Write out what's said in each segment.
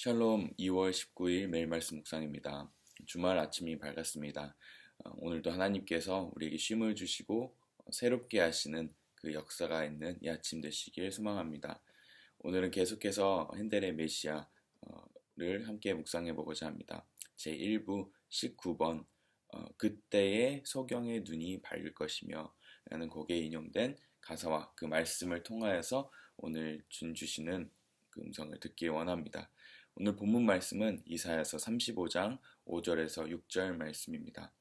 샬롬 2월 19일 매일 말씀 묵상입니다. 주말 아침이 밝았습니다. 오늘도 하나님께서 우리에게 쉼을 주시고 새롭게 하시는 그 역사가 있는 이 아침 되시길 소망합니다. 오늘은 계속해서 핸델의 메시아를 함께 묵상해 보고자 합니다. 제1부 19번 그때의 소경의 눈이 밝을 것이며 라는 곡에 인용된 가사와 그 말씀을 통하여서 오늘 주시는 그 음성을 듣기 원합니다. 오늘 본문 말씀은 이사야서 35장 5절에서 6절 말씀입니다.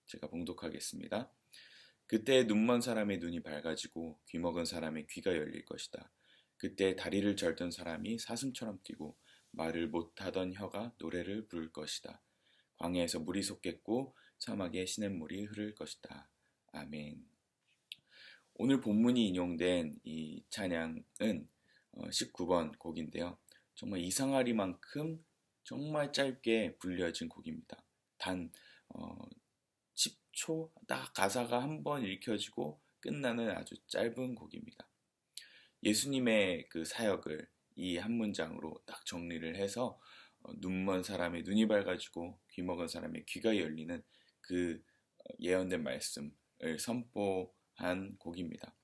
제가 봉독하겠습니다. 그때 눈먼 사람의 눈이 밝아지고 귀먹은 사람의 귀가 열릴 것이다. 그때 다리를 절던 사람이 사슴처럼 뛰고 말을 못하던 혀가 노래를 부를 것이다. 광야에서 물이 솟겠고 사막에 시냇물이 흐를 것이다. 아멘. 오늘 본문이 인용된 이 찬양은 19번 곡인데요. 정말 이상하리만큼 정말 짧게 불려진 곡입니다. 단 10초 딱 가사가 한 번 읽혀지고 끝나는 아주 짧은 곡입니다. 예수님의 그 사역을 이 한 문장으로 딱 정리를 해서 눈먼 사람의 눈이 밝아지고 귀먹은 사람의 귀가 열리는 그 예언된 말씀을 선포한 곡입니다.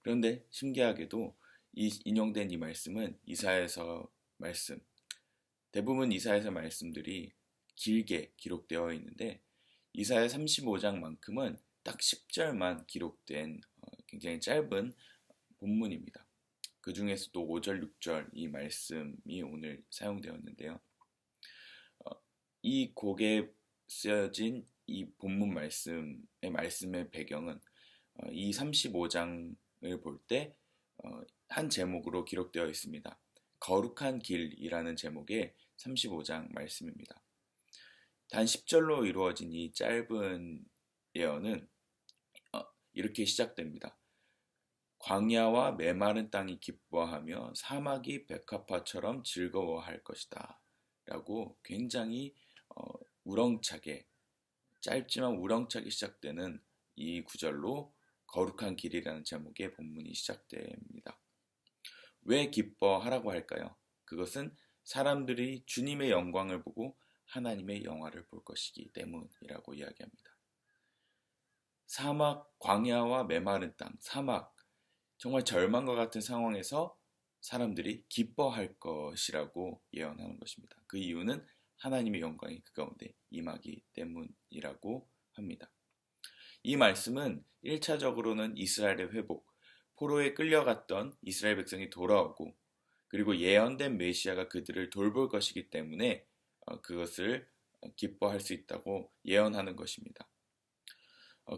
그런데 신기하게도 이 인용된 이 말씀은 이사야서 말씀, 대부분 이사야서 말씀들이 길게 기록되어 있는데 이사야 35장만큼은 딱 10절만 기록된 굉장히 짧은 본문입니다. 그 중에서도 5절, 6절 이 말씀이 오늘 사용되었는데요. 이 곡에 쓰여진 이 본문 말씀의 배경은 이 35장을 볼 때 한 제목으로 기록되어 있습니다. 거룩한 길이라는 제목의 35장 말씀입니다. 단 10절로 이루어진 이 짧은 예언은 이렇게 시작됩니다. 광야와 메마른 땅이 기뻐하며 사막이 백합화처럼 즐거워할 것이다. 라고 굉장히 우렁차게, 짧지만 우렁차게 시작되는 이 구절로 거룩한 길이라는 제목의 본문이 시작됩니다. 왜 기뻐하라고 할까요? 그것은 사람들이 주님의 영광을 보고 하나님의 영화를 볼 것이기 때문이라고 이야기합니다. 사막, 광야와 메마른 땅, 사막, 정말 절망과 같은 상황에서 사람들이 기뻐할 것이라고 예언하는 것입니다. 그 이유는 하나님의 영광이 그 가운데 임하기 때문이라고 합니다. 이 말씀은 1차적으로는 이스라엘의 회복, 포로에 끌려갔던 이스라엘 백성이 돌아오고 그리고 예언된 메시아가 그들을 돌볼 것이기 때문에 그것을 기뻐할 수 있다고 예언하는 것입니다.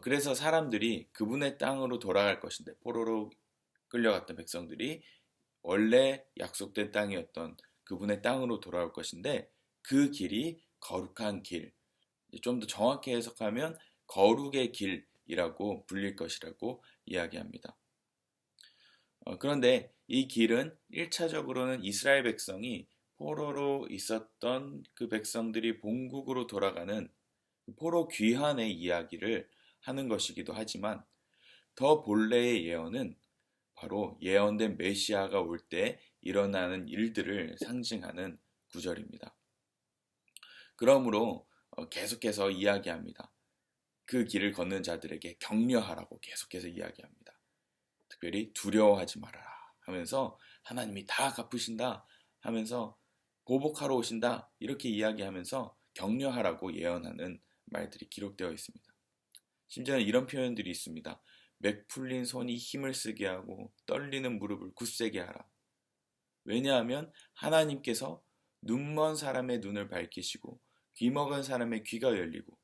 그래서 사람들이 그분의 땅으로 돌아갈 것인데 포로로 끌려갔던 백성들이 원래 약속된 땅이었던 그분의 땅으로 돌아올 것인데 그 길이 거룩한 길, 좀 더 정확히 해석하면 거룩의 길이라고 불릴 것이라고 이야기합니다. 그런데 이 길은 1차적으로는 이스라엘 백성이 포로로 있었던 그 백성들이 본국으로 돌아가는 포로 귀환의 이야기를 하는 것이기도 하지만 더 본래의 예언은 바로 예언된 메시아가 올 때 일어나는 일들을 상징하는 구절입니다. 그러므로 계속해서 이야기합니다. 그 길을 걷는 자들에게 격려하라고 계속해서 이야기합니다. 특별히 두려워하지 말아라 하면서 하나님이 다 갚으신다 하면서 보복하러 오신다 이렇게 이야기하면서 격려하라고 예언하는 말들이 기록되어 있습니다. 심지어는 이런 표현들이 있습니다. 맥 풀린 손이 힘을 쓰게 하고 떨리는 무릎을 굳세게 하라. 왜냐하면 하나님께서 눈먼 사람의 눈을 밝히시고 귀먹은 사람의 귀가 열리고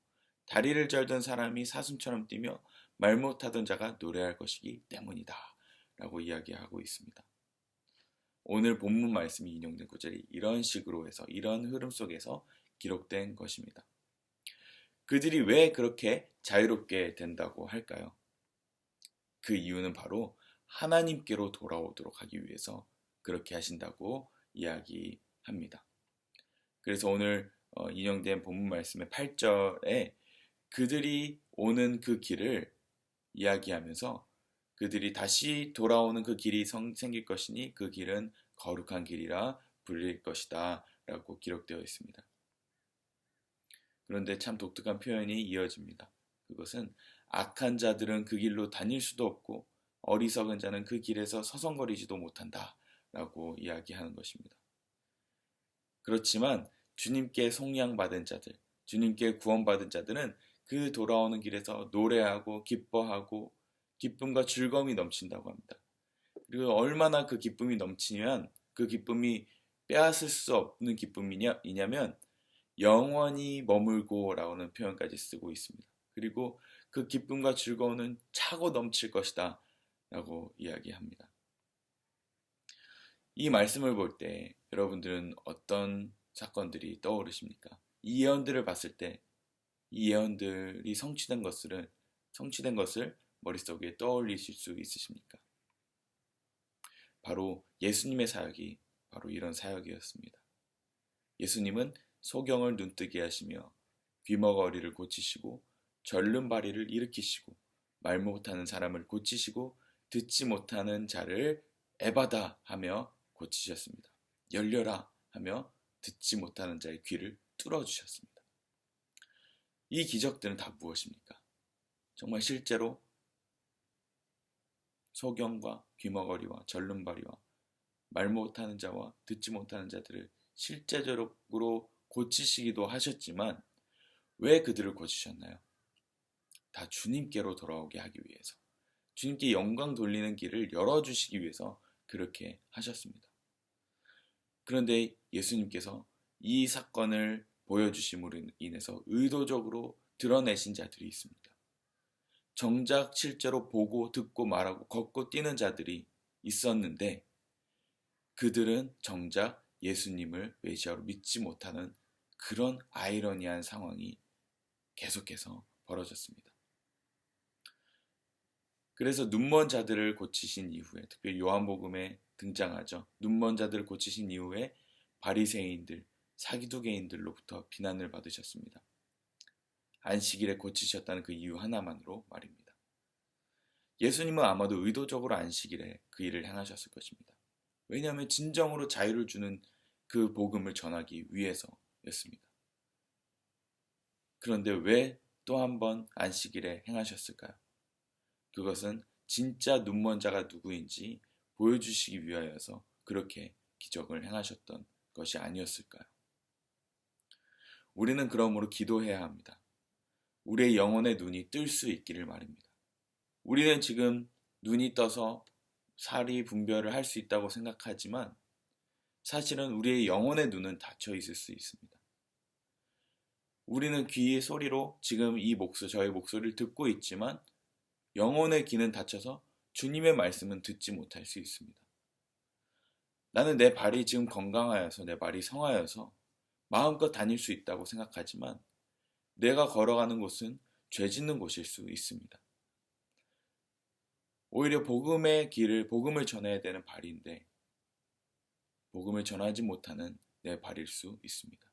다리를 절던 사람이 사슴처럼 뛰며 말 못하던 자가 노래할 것이기 때문이다 라고 이야기하고 있습니다. 오늘 본문 말씀이 인용된 구절이 이런 식으로 해서 이런 흐름 속에서 기록된 것입니다. 그들이 왜 그렇게 자유롭게 된다고 할까요? 그 이유는 바로 하나님께로 돌아오도록 하기 위해서 그렇게 하신다고 이야기합니다. 그래서 오늘 인용된 본문 말씀의 8절에 그들이 오는 그 길을 이야기하면서 그들이 다시 돌아오는 그 길이 생길 것이니 그 길은 거룩한 길이라 부릴 것이다 라고 기록되어 있습니다. 그런데 참 독특한 표현이 이어집니다. 그것은 악한 자들은 그 길로 다닐 수도 없고 어리석은 자는 그 길에서 서성거리지도 못한다 라고 이야기하는 것입니다. 그렇지만 주님께 속량받은 자들, 주님께 구원받은 자들은 그 돌아오는 길에서 노래하고 기뻐하고 기쁨과 즐거움이 넘친다고 합니다. 그리고 얼마나 그 기쁨이 넘치면 그 기쁨이 빼앗을 수 없는 기쁨이냐면 영원히 머물고 라는 표현까지 쓰고 있습니다. 그리고 그 기쁨과 즐거움은 차고 넘칠 것이다 라고 이야기합니다. 이 말씀을 볼 때 여러분들은 어떤 사건들이 떠오르십니까? 이 예언들을 봤을 때 이 예언들이 성취된 것을 머릿속에 떠올리실 수 있으십니까? 바로 예수님의 사역이 바로 이런 사역이었습니다. 예수님은 소경을 눈뜨게 하시며 귀머거리를 고치시고 절름발이를 일으키시고 말 못하는 사람을 고치시고 듣지 못하는 자를 에바다 하며 고치셨습니다. 열려라 하며 듣지 못하는 자의 귀를 뚫어주셨습니다. 이 기적들은 다 무엇입니까? 정말 실제로 소경과 귀머거리와 절름발이와 말 못하는 자와 듣지 못하는 자들을 실제적으로 고치시기도 하셨지만 왜 그들을 고치셨나요? 다 주님께로 돌아오게 하기 위해서, 주님께 영광 돌리는 길을 열어주시기 위해서 그렇게 하셨습니다. 그런데 예수님께서 이 사건을 보여주심으로 인해서 의도적으로 드러내신 자들이 있습니다. 정작 실제로 보고 듣고 말하고 걷고 뛰는 자들이 있었는데 그들은 정작 예수님을 메시아로 믿지 못하는 그런 아이러니한 상황이 계속해서 벌어졌습니다. 그래서 눈먼 자들을 고치신 이후에, 특별히 요한복음에 등장하죠. 눈먼 자들을 고치신 이후에 바리새인들, 사기두개인들로부터 비난을 받으셨습니다. 안식일에 고치셨다는 그 이유 하나만으로 말입니다. 예수님은 아마도 의도적으로 안식일에 그 일을 행하셨을 것입니다. 왜냐하면 진정으로 자유를 주는 그 복음을 전하기 위해서였습니다. 그런데 왜 또 한 번 안식일에 행하셨을까요? 그것은 진짜 눈먼 자가 누구인지 보여주시기 위하여서 그렇게 기적을 행하셨던 것이 아니었을까요? 우리는 그러므로 기도해야 합니다. 우리의 영혼의 눈이 뜰 수 있기를 말입니다. 우리는 지금 눈이 떠서 사리 분별을 할 수 있다고 생각하지만 사실은 우리의 영혼의 눈은 닫혀 있을 수 있습니다. 우리는 귀의 소리로 지금 저의 목소리를 듣고 있지만 영혼의 귀는 닫혀서 주님의 말씀은 듣지 못할 수 있습니다. 나는 내 발이 지금 건강하여서, 내 발이 성하여서 마음껏 다닐 수 있다고 생각하지만 내가 걸어가는 곳은 죄 짓는 곳일 수 있습니다. 오히려 복음을 전해야 되는 발인데 복음을 전하지 못하는 내 발일 수 있습니다.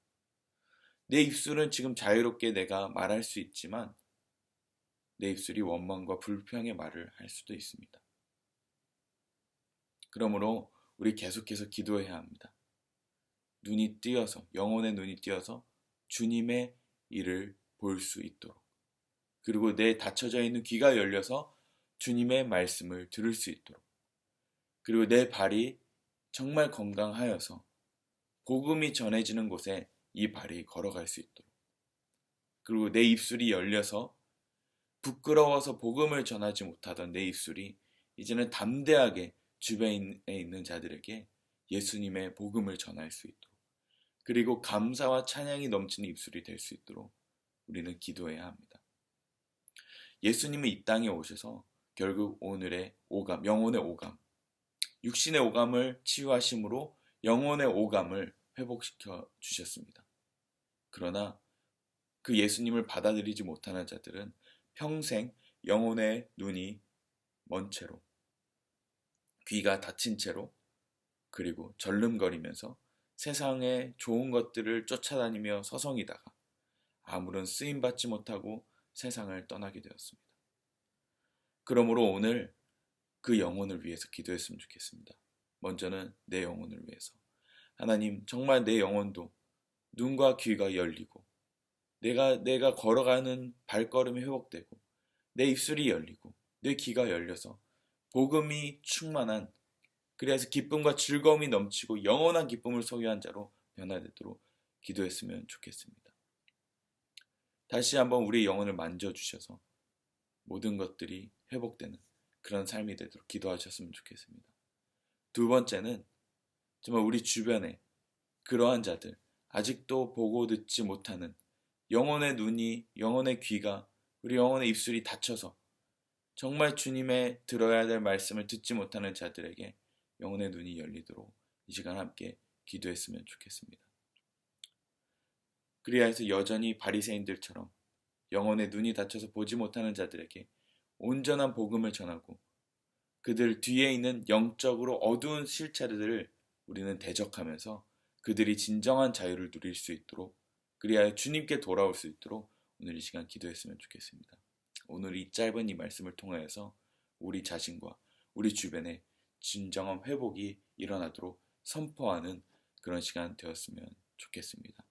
내 입술은 지금 자유롭게 내가 말할 수 있지만 내 입술이 원망과 불평의 말을 할 수도 있습니다. 그러므로 우리 계속해서 기도해야 합니다. 영혼의 눈이 띄어서 주님의 일을 볼 수 있도록, 그리고 내 닫혀져 있는 귀가 열려서 주님의 말씀을 들을 수 있도록, 그리고 내 발이 정말 건강하여서 복음이 전해지는 곳에 이 발이 걸어갈 수 있도록, 그리고 내 입술이 열려서 부끄러워서 복음을 전하지 못하던 내 입술이 이제는 담대하게 주변에 있는 자들에게 예수님의 복음을 전할 수 있도록, 그리고 감사와 찬양이 넘치는 입술이 될 수 있도록 우리는 기도해야 합니다. 예수님은 이 땅에 오셔서 결국 오늘의 오감, 영혼의 오감, 육신의 오감을 치유하심으로 영혼의 오감을 회복시켜 주셨습니다. 그러나 그 예수님을 받아들이지 못하는 자들은 평생 영혼의 눈이 먼 채로, 귀가 닫힌 채로, 그리고 절름거리면서 세상의 좋은 것들을 쫓아다니며 서성이다가 아무런 쓰임받지 못하고 세상을 떠나게 되었습니다. 그러므로 오늘 그 영혼을 위해서 기도했으면 좋겠습니다. 먼저는 내 영혼을 위해서. 하나님, 정말 내 영혼도 눈과 귀가 열리고 내가 걸어가는 발걸음이 회복되고 내 입술이 열리고 내 귀가 열려서 복음이 충만한, 그래서 기쁨과 즐거움이 넘치고 영원한 기쁨을 소유한 자로 변화되도록 기도했으면 좋겠습니다. 다시 한번 우리 영혼을 만져주셔서 모든 것들이 회복되는 그런 삶이 되도록 기도하셨으면 좋겠습니다. 두 번째는 정말 우리 주변에 그러한 자들, 아직도 보고 듣지 못하는, 영혼의 눈이, 영혼의 귀가, 우리 영혼의 입술이 닫혀서 정말 주님의 들어야 될 말씀을 듣지 못하는 자들에게 영혼의 눈이 열리도록 이 시간 함께 기도했으면 좋겠습니다. 그리야 해서 여전히 바리새인들처럼 영혼의 눈이 닫혀서 보지 못하는 자들에게 온전한 복음을 전하고 그들 뒤에 있는 영적으로 어두운 실체들을 우리는 대적하면서 그들이 진정한 자유를 누릴 수 있도록, 그리하여 주님께 돌아올 수 있도록 오늘 이 시간 기도했으면 좋겠습니다. 오늘 이 짧은 이 말씀을 통하여서 우리 자신과 우리 주변에 진정한 회복이 일어나도록 선포하는 그런 시간 되었으면 좋겠습니다.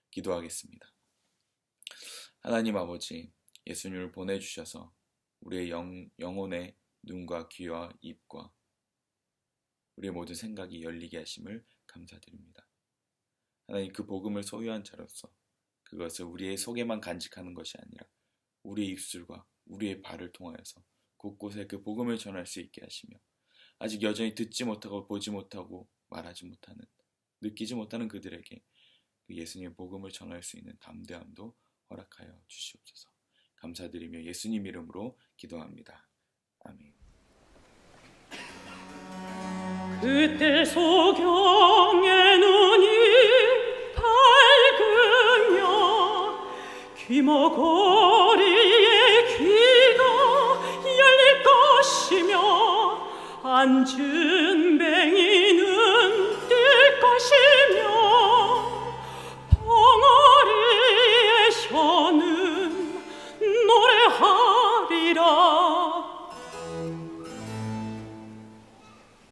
기도하겠습니다. 하나님 아버지, 예수님을 보내주셔서 우리의 영혼의 눈과 귀와 입과 우리의 모든 생각이 열리게 하심을 감사드립니다. 하나님, 그 복음을 소유한 자로서 그것을 우리의 속에만 간직하는 것이 아니라 우리의 입술과 우리의 발을 통하여서 곳곳에 그 복음을 전할 수 있게 하시며, 아직 여전히 듣지 못하고 보지 못하고 말하지 못하는, 느끼지 못하는 그들에게 그 예수님의 복음을 전할 수 있는 담대함도 허락하여 주시옵소서. 감사드리며 예수님 이름으로 기도합니다. 아멘. 그때 소경의 눈이 밝으며 귀머거리의 귀가 열릴 것이며 앉은 뱅이는 뛸 것이며